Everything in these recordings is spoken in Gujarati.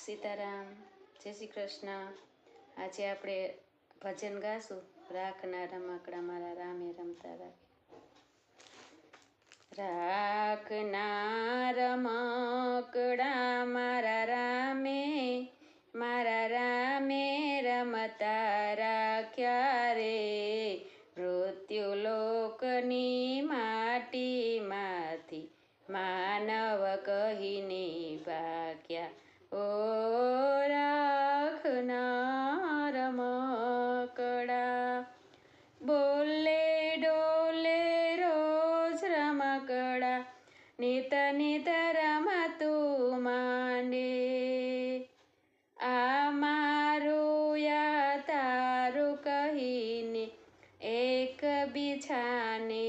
સીતારામ, જય શ્રી કૃષ્ણ. આજે આપણે ભજન ગાશું. રાખના રમકડા મારા રામે રમતા રાખે. રાખના રમકડા મારા રામે રમતા રાખ્યા રે. મૃત્યુલોકની માટીમાંથી માનવ કહીને ભાગ્યા. ઓ રાખના રમકડા, બોલે ડોલે રોજ રમકડા, નિત નિત રમતું માંડે. આ મારું યા તારું કહીને એકબીજાને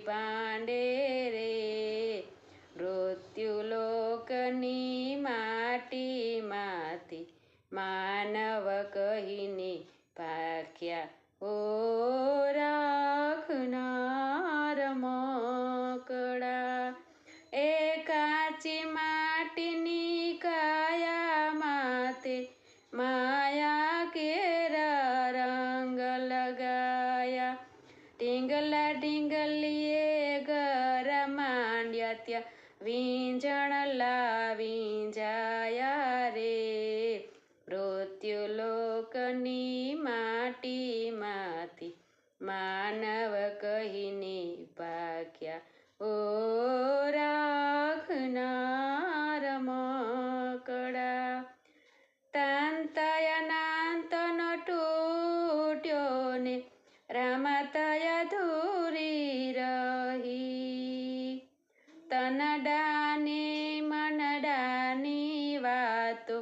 બાંધે રે. મૃત્યુલોકની માટીમાંથી માનવ કહીને ભાગ્યા. ઓ રાખના રમકડા, એ કાચી માટીની કાયા માથે માયા કેરા રંગ લગાયા. ઢીંગલા ઢીંગલીએ ઘર માંડ્યા, ત્યાં વીંઝણ લાવી જાયા રે. મૃત્યુલોકની માટીમાંથી માનવ કહીને ભાગ્યા. ઓ રાખના રમકડા, તાંતય નાંતનો તૂટ્યો ને રમતય ધૂરી રહી. તનડાને મનડાની વાતો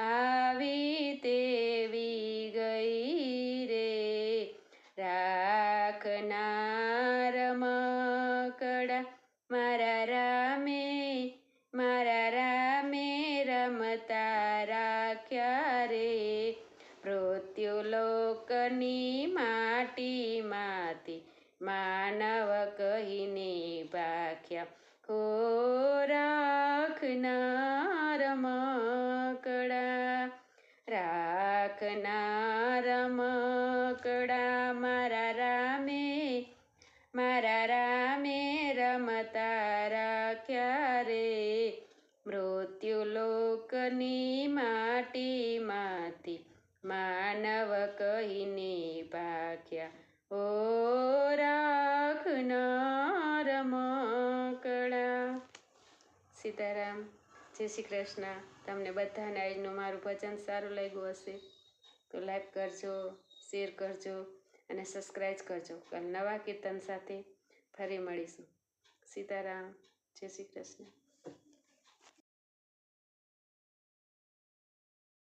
આવી તેવી ગઈ રે. રાખના રમકડા મારા રામે રમતા રાખ્યા રે. મૃત્યુલોકની માટીમાંથી માનવ કહીને ભાગ્યા. હો રાખના રમકડા, રાખના રમકડા મારા રામે રમતા રાખ્યા રે. મૃત્યુલોકની માટીમાંથી માનવ કહીને ભાગ્યા. ઓ રાખના રમકડા. સીતારામ, જય શ્રી કૃષ્ણ. તમને બધાને આજનું મારું ભજન સારું લાગ્યું હશે તો લાઈક કરજો, શેર કરજો અને સબસ્ક્રાઈબ કરજો. કાલ નવા કીર્તન સાથે ફરી મળીશું. સીતારામ, જય શ્રી કૃષ્ણ.